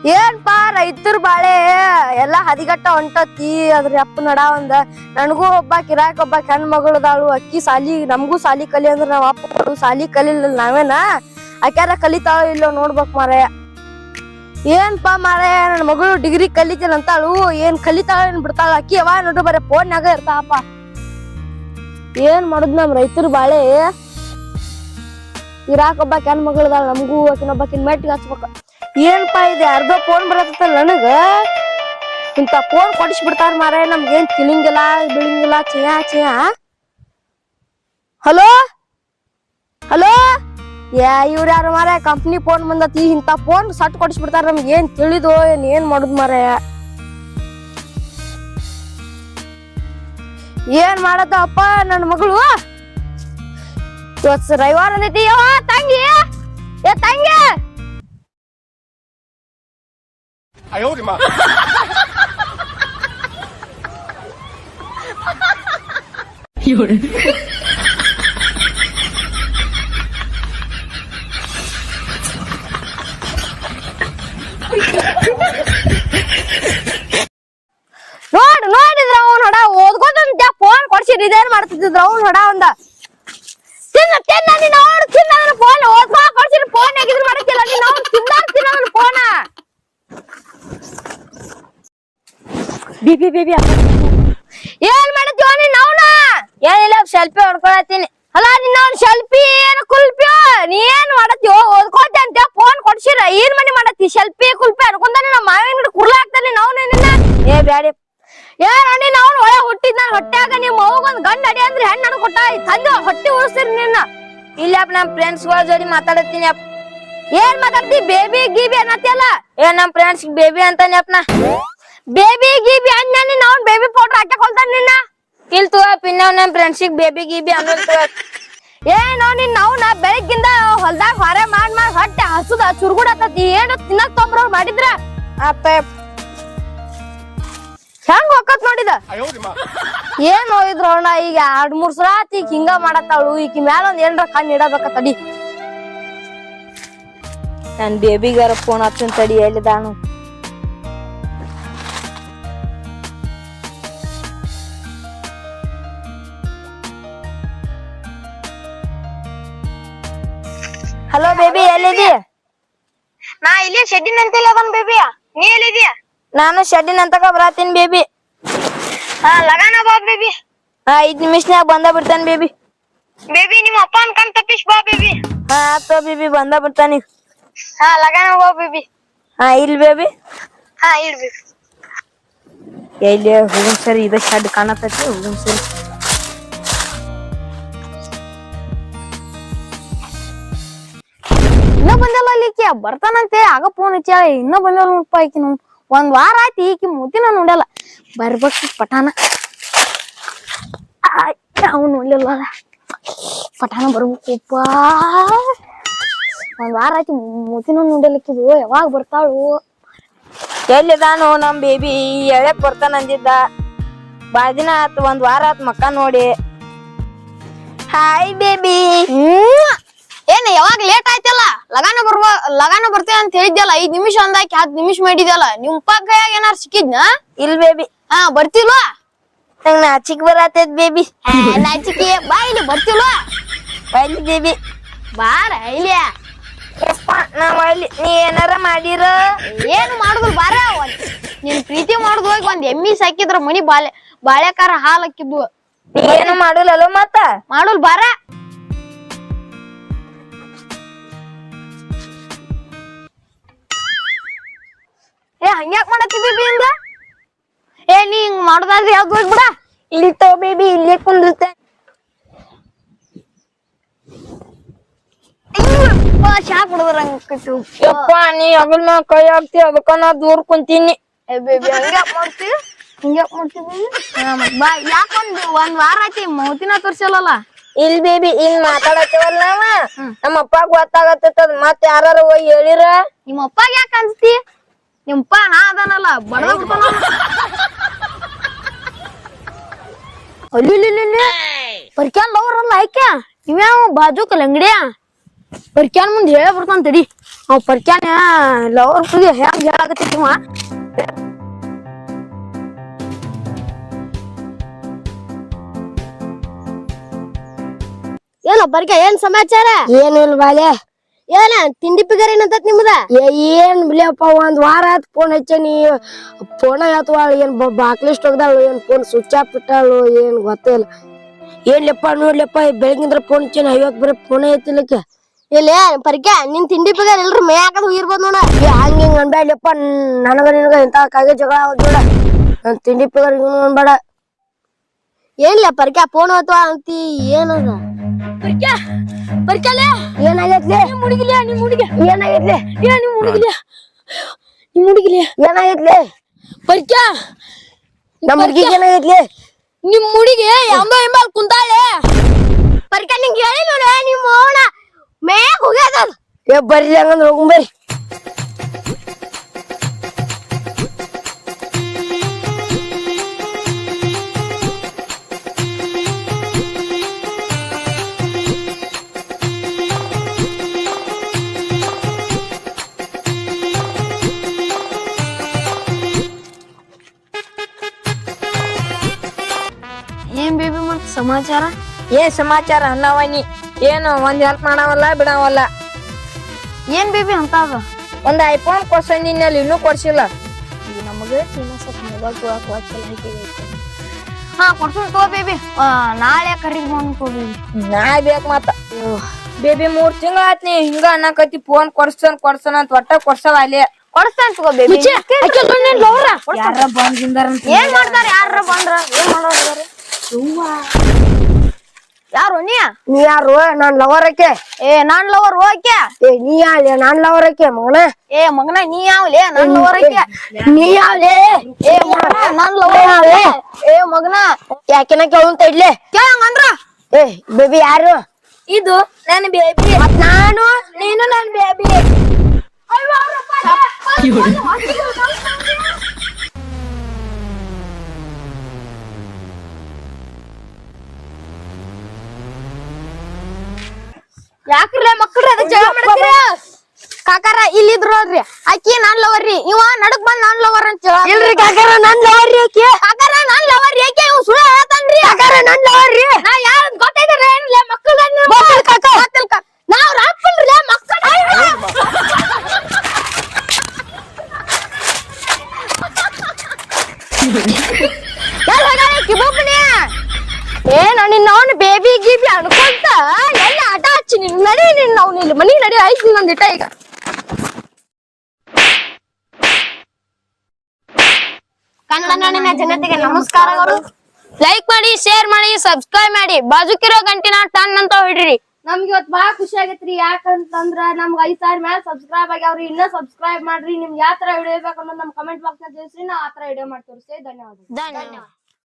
ಏನ್ಪಾ ರೈತರ ಬಾಳೆ ಎಲ್ಲಾ ಹದಿಗಟ್ಟ ಹೊಂಟತಿ ಅದ್ರ ಅಪ್ಪ ನಡ ಒಂದ ನನಗೂ ಒಬ್ಬ ಕಿರಾಕ್ ಒಬ್ಬ ಹೆಣ್ ಮಗಳದಾಳು ಅಕ್ಕಿ ಸಾಲಿ ನಮಗೂ ಸಾಲಿ ಕಲಿ ಅಂದ್ರ ನಾವ್ ಅಪ್ಪ ಸಾಲಿ ಕಲಿಲ್ಲ ನಾವೇನ ಆಕ್ಯಾರ ಕಲಿತಾಳ ಇಲ್ಲೋ ನೋಡ್ಬೇಕ್ ಮಾರಾಯ. ಏನ್ಪಾ ಮಾರಾಯ ನನ್ ಮಗಳು ಡಿಗ್ರಿ ಕಲಿತೇನ ಅಂತಾಳು ಏನ್ ಕಲಿತಾಳ ಏನ್ ಬಿಡ್ತಾಳ ಅಕ್ಕಿ ಯಾವ ನೋಡ್ರಿ ಬರೀ ಫೋನ್ಯಾಗ ಇರ್ತಾವಪ್ಪ. ಏನ್ ಮಾಡುದ್ ನಮ್ ರೈತರ ಬಾಳೆ ಕಿರಾಕ್ ಒಬ್ಬ ಹೆಣ್ ಮಗಳದಾಳ ನಮಗೂ ಆಕಿನೊಬ್ಬಕಿನ್ ಮೆಟ್ಟಿಗೆ ಹಚ್ಬೇಕ. ಏನ್ಪಾ ಇದೆ ಅರ್ಧ ಫೋನ್ ಬರತ್ತಲ್ಲ ನನಗ ಇಂತ ಫೋನ್ ಕೊಡಿಸ್ಬಿಡ್ತಾರ ಮಾರಾಯ ನಮ್ಗೇನ್ ತಿಳಿಂಗಿಲ್ಲ ಬಿಳಿಂಗಿಲ್ಲ ಚಿಯಾ ಚಿಯಾ. ಹಲೋ ಹಲೋ ಇವ್ರ ಯಾರು ಮಾರಾಯ ಕಂಪ್ನಿ ಫೋನ್ ಬಂದತಿ ಇಂತ ಫೋನ್ ಸಟ್ ಕೊಡಿಸ್ಬಿಡ್ತಾರ ನಮ್ಗೆ ಏನ್ ತಿಳಿದು ಏನ್ ಮಾಡುದ್ ಮಾರಾಯ. ಏನ್ ಮಾಡತ್ತಪ್ಪ ನನ್ ಮಗಳು ಇವತ್ ರವಿವಾರ ಅಂದೈತಿ. ತಂಗಿ ಏ ತಂಗಿ ಅಯ್ಯೋ ಮಾ ನೋಡಿದ್ರ ಅವ್ನ ಹಡ ಓದ್ಕೊಂತ ಫೋನ್ ಕೊಡ್ಸಿದ್ ಇದೇನ್ ಮಾಡ್ತಿದ್ರ ಅವ್ನ ಹಡ ಒಂದ ತಿನ್ನ ತಿನ್ನ ನೀನ್ ಅವ್ನು ತಿನ್ನ ಫೋನ್ ಓದ್ಕೊ ಕೊಡ್ಸಿದ್ ಫೋನ್ ಹೇಗಿದ್ರು ಮಾಡಕ್ಕಿಲ್ಲ ನೀನ್ ಅವ್ನು ತಿನ್ನ ಫೋನ ಬಿಬಿ ಬೇಬಿ ಏನ್ ಮಾಡತ್ತೀವ ನೀನ್ ಅವ್ನ ಏನಿಲ್ಲ ಸೆಲ್ಫಿ ಹೊಡ್ಕೊಳತ್ತೀನಿ. ಅಲ್ಲ ನಿನ್ನ ಅವ್ನ ಸೆಲ್ಫಿ ಏನು ಕುಲ್ಪಿ ನೀ ಏನ್ ಮಾಡತ್ತೀವ ಓದ್ಕೋತೆ ಅಂತ ಫೋನ್ ಕೊಡ್ಸಿರ ಏನ್ ಮನಿ ಮಾಡತ್ತಿ ಸೆಲ್ಫಿ ಕುಲ್ಪಿ ಅನ್ಕೊಂತಾನೆ ನಮ್ಮ ಮಾವಿನ ಗಿಡ ಕುರ್ಲ ಆಗ್ತಾನೆ ನಾವು ನಿನ್ನ ಏ ಬ್ಯಾಡಿ ಏನ್ ನೀನ್ ಅವ್ನ ಒಳ್ಳೆ ಹುಟ್ಟಿದ್ ನಾನು ಹೊಟ್ಟ್ಯಾಗ ನಿಮ್ ಮಗಗೊಂದ್ ಗಂಡ ಅಡಿ ಅಂದ್ರೆ ಹೆಣ್ಣು ನಡು ಕೊಟ್ಟ ತಂದು ಹೊಟ್ಟಿ ಉಳಿಸ್ತೀರಿ ನಿನ್ನ. ಇಲ್ಲಪ್ಪ ನಮ್ ಫ್ರೆಂಡ್ಸ್ ಗಳ ಜೋಡಿ ಮಾತಾಡತ್ತೀನಿ ಅಪ್ಪ. ಏನ್ ಮಾತಾಡ್ತಿ ಬೇಬಿ ಗೀಬಿ ಅನ್ನತ್ತಿಯಲ್ಲ ಏ ನಮ್ ಫ್ರೆಂಡ್ಸ್ ಬೇಬಿ ಅಂತಾನೆ ಅಪ್ಪ ನಾ ಬೇಬಿ ಗೀಬಿ ಅನ್ನ ನೀನ್ ಅವ್ನ್ ಬೇಬಿ ಫೋಟೋ ಹಾಕೊಳ್ತಾನ ನಿನ್ನ ಇಲ್ ತೂ ಪಿನ್ನ ನಮ್ ಫ್ರೆಂಡ್ಸಿಗ್ ಬೇಬಿ ಗೀಬಿ ಅನ್ನೋದು ಏನೋ ನಿನ್ ಅವ್ನ ಬೆಳಗ್ಗಿಂದ ಹೊಲ್ದಾಗ ಹೊರೆ ಮಾಡ್ ಹೊಟ್ಟೆ ಹಸುದ ಚುರುಗುಡತತಿ ಏನು ತಿನ್ನಕ್ ತೊಂಬ್ರವ್ರು ಮಾಡಿದ್ರ ಅಪ್ಪ ಹೆಂಗ್ ಹೊಕ್ಕತ್ ನೋಡಿದ ಏನ್ ಹೋಗಿದ್ರು ಅಣ್ಣ ಈಗ 2-3 ಸಲ ಆತಿ ಈಗ ಹಿಂಗ ಮಾಡತ್ತಾಳು ಈಗ ಮ್ಯಾಲ ಒಂದ್ ಏನ್ರ ಕಣ್ಣು ಇಡಬೇಕ ತಡಿ ನನ್ ಬೇಬಿಗಾರ ಫೋನ್ ಹಚ್ಚನ್ ತಡಿ ಎಲ್ಲಿದಾನು. Hello baby ಎಲ್ಲಿದಿ? ನಾ ಇಲ್ಲಿ ಶೆಡ್ಡಿನ ಅಂತೇಳಿ ಅದನ್ ಬೇಬಿ. ನೀ ಎಲ್ಲಿದೀಯ? ನಾನು ಶೆಡ್ಡಿನ ಅಂತಕ ಬರಾತೀನಿ ಬೇಬಿ. ಹಾ ಲಗಾನ ಬಾ ಬೇಬಿ. 5 ನಿಮಿಷನ್ಯಾಗ ಬಂದ ಬಿಡ್ತಾನೆ ಬೇಬಿ. ಬೇಬಿ ನಿಮ್ಮ ಅಪ್ಪ ಅನ್ಕೊಂಡ್ ತಪ್ಪಿಸ್ ಬಾ ಬೇಬಿ. ಹಾ ಆತ ಬೇಬಿ ಬಂದ ಬಿಡ್ತಾನೆ. ಹಾ ಲಗಾನ ಬಾ ಬೇಬಿ. ಹಾ ಇಲ್ ಬೇಬಿ. ಹಾ ಇಲ್ ಬೇಬಿ. ಎಲ್ಲಿ ಹೋಗಂ ಸರಿ ಇದ ಶೆಡ್ ಕಾಣತೈತಿ ಹೋಗಂ ಸರಿ. ಇನ್ನ ಬಂದಲ್ಲ ಅಲ್ಲಿಕ್ಕೆ ಬರ್ತಾನಂತೆ ಆಗ ಫೋನ್ ಹಚ್ಚಾಳ ಇನ್ನ ಬಂದಲ್ಲ ನೋಡಪ್ಪ ಈಕಿ ನಾವು 1 ವಾರ ಆಯ್ತು ಈಕಿ ಮೂತಿನ ನೋಡಲ್ಲ ಬರ್ಬೇಕು ಪಟಾನ ಅವ್ನು ನೋಡ್ಲಿಲ್ಲ ಪಟಾನ ಬರ್ಬೇಕಪ್ಪ 1 ವಾರ ಆಯ್ತು ಮೂತಿನ ನೋಡಲಿಕ್ಕಿದು ಯಾವಾಗ ಬರ್ತಾಳು ಎಲ್ಲಿದಾನು ನಮ್ ಬೇಬಿ ಎಳಕ್ ಬರ್ತಾನ ಅಂದಿದ್ದ ಬಾಳ ದಿನ ಆತು 1 ವಾರ ಆತ್ ಮಕ್ಕ ನೋಡಿ. Hi baby. ಏನ್ ಯಾವಾಗ ಲೇಟ್ ಆಯ್ತಲ್ಲ ಲಗಾನ ಬರ್ತೇವೆ ಅಂತ ಹೇಳಿದ್ಯಲ್ಲ 5 ನಿಮಿಷ ಅಂದಾಕಿ 10 ನಿಮಿಷ ಮಾಡಿದ್ಯಲ್ಲ ನಿಮ್ ಕೈಯಾಗ ಏನಾರು ಸಿಕ್ಕಿದ್ನ? ಇಲ್ ಬೇಬಿ. ಹಾ ಬರ್ತಿಲ್ವಾ? ನಂಗ್ ನಾಚಿಕ್ ಬರತೈತ್ ಬೇಬಿ. ನಾಚಿಕೆ ಬಾ ಇಲ್ಲಿ ಬರ್ತಿಲ್ವಾ? ಬೈಲಿ ಬೇಬಿ ಬಾರ ಇಲ್ಲಿ ನಾವ್ ಅಲ್ಲಿ ನೀ ಏನಾರ ಮಾಡಿರ ಏನು ಮಾಡುದಿಲ್ಲ ಬಾರ ನೀನ್ ಪ್ರೀತಿ ಮಾಡುದ್ ಹೋಗಿ 1 ಎಮ್ಮಿ ಸಾಕಿದ್ರ ಮನಿ ಬಾಳೆಕಾರ ಹಾಲ್ ಹಾಕಿದ್ವು ನೀ ಏನು ಮಾಡುಲ್ಲೋ ಮತ್ತ ಮಾಡುಲ್ ಬಾರ. ಏ ಹಂಗ್ಯಾಕ್ ಮಾಡತ್ತಿ ಬೇಬಿ ಇಂದ ಏ ನೀ ಹಿಂಗ್ ಮಾಡುದಾದ್ರೆ ಯಾವ್ದು ಹೋಗ್ಬಿಡ ಇಲ್ಲಿ ತೋ ಬೇಬಿ ಇಲ್ಲೇ ಕುಂದ್ರತೆ ಚಾ ಕುಡಿದ್ರಂಗಿತ್ತು. ಯಪ್ಪ ನೀ ಅಗಲ್ ಮ್ಯಾಗ ಕೈ ಹಾಕ್ತಿ ಅದಕ್ಕ ನಾ ದೂರ ಕುಂತೀನಿ. ಏ ಬೇಬಿ ಹಂಗ್ಯಾಕ್ ಮಾಡ್ತೀವಿ ಬಾ ಯಾಕೊಂದು 1 ವಾರ ಆಯ್ತಿ ಮೌತಿನ ತೋರ್ಸಲ್ಲ. ಇಲ್ ಬೇಬಿ ಹಿಂಗ್ ಮಾತಾಡತ್ತೇವಲ್ಲ ನಾವ ನಮ್ಮ ಅಪ್ಪಾಗ ಗೊತ್ತಾಗತ್ತದ ಮತ್ ಯಾರು ಹೋಗಿ ಹೇಳಿರ ನಿಮ್ಮ ಅಪ್ಪಾಗ ಯಾಕ ಅನ್ಸ್ತಿ? ನಿಮ್ಮಪ್ಪ ನಾ ಅದನಲ್ಲ ಬಡದ ಬಿಡ್ತಾನ ಅಲ್ಲಿ ಪರಿಕ್ಯಾನ್ ಲವರಲ್ಲ ಆಯ್ಕೆ ಇವ್ಯಾವ ಬಾಜು ಕಲಂಗಡಿಯ ಪರಿಕ್ಯಾನ್ ಮುಂದ್ ಹೇಳ ಬರ್ತಾನ ತಡಿ ಅವ್ ಪರಿಕ್ಯಾನ ಲವರ್ ಬಗ್ಗೆ ಹೆಂಗ್ ಹೇಳಾಕತ್ತಿವ ಏನೋ ಬರ್ಕ ಏನ್ ಸಮಾಚಾರ ಏನಿಲ್ಲ ಬಾಲೆ ಏನ ತಿಂಡಿ ಪಿಗರ್ ಏನಂತ ನಿಮ್ದ ಏನ್ ಬಿಲಿಯಪ್ಪ ಒಂದ್ ವಾರ ಆತ್ ಫೋನ್ ಹಚ್ಚನಿ ಫೋನ್ ಹತ್ತುವಾಳ ಏನ್ ಬಾಕ್ಲಿಸ್ಟ್ ಹೋಗ್ದಾಳು ಏನ್ ಫೋನ್ ಸ್ವಿಚ್ ಆಫ್ ಇಟ್ಟಾಳು ಏನ್ ಗೊತ್ತಿಲ್ಲ ಏನ್ಲೆಪ್ಪ ನೋಡ್ಲೆಪ್ಪ ಬೆಳಗಿಂದ್ರ ಫೋನ್ ಹಚ್ಚೇನಿ ಐವತ್ ಬರೀ ಫೋನ್ ಐತಿಲ್ಲಕ್ಕೆ ಇಲ್ಲ ಪರಿಕ ನಿನ್ ತಿಂಡಿ ಪಿಗರ್ ಎಲ್ರು ಮೇ ಹಾಕದ್ ಹೋಗಿರ್ಬೋದ್ ನೋಡ ಹಂಗ ಹಿಂಗ ಅನ್ಬೇಡ್ಲೆಪ್ಪ ನನಗ ನಿನಗ ಇಂತ ಕಾಗೆ ಜಗಳ ಆಗೋದ್ ಬೇಡ ನನ್ ತಿಂಡಿ ಪಿಗರ್ ಅನ್ಬೇಡ ಏನ್ಲ ಪರಿಕ ಫೋನ್ ಹೊತ್ವಾ ಅಂತಿ ಏನದ ಬರ್ಕಲೆ ಏನಾಗೈತ್ಲೆ ನಿಮ್ ಹುಡುಗಿಲೆ ಏನಾಗೈತ್ಲೆ ನಿಮ್ ಹುಡುಗಿಲೆ ಏನಾಗೈತ್ಲೆ ಬರ್ಕ ನಮ್ಮ ಹುಡುಗಿಗೆ ಏನಾಗೈತ್ಲೆ ನಿಮ್ ಹುಡುಗಿ ಎಂಬಲ್ ಕುಂತಾಳೆ ಪರಿಕ ನಿಂಗೆ ಹೇಳಿ ನೋಡ ನಿಮ್ಮ ಅವನ ಮೇಗ್ ಹೋಗ್ಯದ ಏ ಬರ್ರಿ ಹಂಗಂದ್ರ ಹೋಗುಂ ಬರ್ರಿ ಏನ್ ಬೇಬಿ ಮತ್ ಸಮಾಚಾರ ಏನ್ ಸಮಾಚಾರ ಅನ್ನವನಿ ಏನು ಒಂದ್ ಹೆಲ್ಪ್ ಮಾಡವಲ್ಲ ಬಿಡವಲ್ಲ ಏನ್ ಬೇಬಿ ಅಂತ ಅದ ಒಂದ್ ಐಫೋನ್ ಕೊಡ್ಸಂದಿನಲ್ಲಿ ಇನ್ನೂ ಕೊಡ್ಸಿಲ್ಲ ನಮಗ ಹಾ ಕೊಡ್ಸೋಣ ತಗೋ ಬೇಬಿ ನಾಳೆ ಕರಿಗ್ ಬಂದ್ ತಗೋ ಬೇಬಿ ನಾ ಬೇಕ್ ಮತ್ತ ಬೇಬಿ 3 ತಿಂಗಳ ಆತ್ ನೀ ಹಿಂಗ ಅನ್ನಕತ್ತಿ ಫೋನ್ ಕೊಡ್ಸನ್ ಅಂತ ಒಟ್ಟ ಕೊಡ್ಸವ ಅಲ್ಲಿ ಕೊಡ್ಸ್ತಾನ ತಗೋ ಬೇಬಿ ಯಾರ ಬಂದಿಂದಾರ ಏನ್ ಮಾಡ್ತಾರ ಯಾರ ಬಂದ್ರ ಏನ್ ಮಾಡೋದ್ರ ಯಾರು ನೀ ಯಾರು ನಾನ್ ಲವರ್ ಆಕೆ ಏ ನಾನ್ ಲವರ್ ಹೋಗ್ಯ ಏ ನೀ ಯಾವ್ಲೆ ನಾನ್ ಲವರ್ ಆಕೆ ಮಗನ ಏ ಮಗನ ನೀ ಯಾವ್ಲೆ ನನ್ ಲವರ್ ಹಾಕ್ಯ ನೀ ಯಾವ್ಲೆ ಏ ಮಗನ ನನ್ ಲವರ್ ಯಾವ್ಲೆ ಏ ಮಗನ ಯಾಕೆನ ಕೇಳಂತ ಇಡ್ಲೆ ಕೇಳಂಗಂದ್ರ ಏ ಬೇಬಿ ಯಾರು ಇದು ನನ್ನ ಬೇಬಿ ಮತ್ ನಾನು ನೀನು ನನ್ನ ಬೇಬಿ ಯಾಕ್ರಿ ಮಕ್ಕಳ್ರಿ ಅದಕ್ಕೆ ಜಗಳ ಮಾಡ್ತೀರ ಕಾಕಾರ ಇಲ್ಲಿದ್ರು ನೋಡ್ರಿ ಆಕಿ ನಾನ್ ಲವರ್ ರೀ ಇವ ನಡಕ್ ಬಂದ್ ನಾನ್ ಲವರ್ ಅಂತ ಇಲ್ರಿ ಕಾಕಾರ ನನ್ ಲವರ್ ರೀ ಆಕಿ ಕಾಕಾರ ನಾನ್ ಲವರ್ ರೀ ಆಕಿ ಇವ್ ಸುಳ್ಳು ಹೇಳ್ತಾನ್ರಿ ಕಾಕಾರ ನನ್ ಲವರ್ ರೀ ನಾ ಯಾರ ಗೊತ್ತೈತ್ರಿ ಏನ್ಲ ಮಕ್ಕಳ ನಾವ್ ರಾಪ್ಪಲ್ರಿ ಮಕ್ಕಳ ಏನ ನಿನ್ನ ಅವ್ನ ಬೇಬಿ ಗೀಬಿ ಅನ್ಕೊಂತ ಎಲ್ಲ ಆಟ ಹಚ್ಚಿ ನಿನ್ ನಡಿ ನಿನ್ನ ಅವ್ನ ಇಲ್ಲಿ ಮನಿ ನಡಿ ಆಯ್ತು ನಂದಿಟ ಈಗ ಕನ್ನಡ ನಾಡಿನ ಜನತೆಗೆ ನಮಸ್ಕಾರಗಳು ಲೈಕ್ ಮಾಡಿ ಶೇರ್ ಮಾಡಿ ಸಬ್ಸ್ಕ್ರೈಬ್ ಮಾಡಿ ಬಾಜುಕಿರೋ ಗಂಟಿನ ಟನ್ ಅಂತ ಹೊಡ್ರಿ ನಮ್ಗೆ ಇವತ್ತು ಬಹಳ ಖುಷಿ ಆಗೈತ್ರಿ ಯಾಕಂತಂದ್ರ ನಮ್ಗೆ 5,000 ಮೇಲೆ ಸಬ್ಸ್ಕ್ರೈಬ್ ಆಗ್ಯಾವ್ರಿ ಇನ್ನ ಸಬ್ಸ್ಕ್ರೈಬ್ ಮಾಡ್ರಿ ನಿಮ್ಗೆ ಯಾವ ತರ ವಿಡಿಯೋ ಬೇಕು ಅನ್ನೋದು ನಮ್ ಕಮೆಂಟ್ ಬಾಕ್ಸ್ ನ ತಿಳಿಸ್ರಿ ನಾವು ಆ ತರ ವಿಡಿಯೋ ಮಾಡಿ ತೋರಿಸ್ತೇವೆ ಧನ್ಯವಾದ ಧನ್ಯವಾದ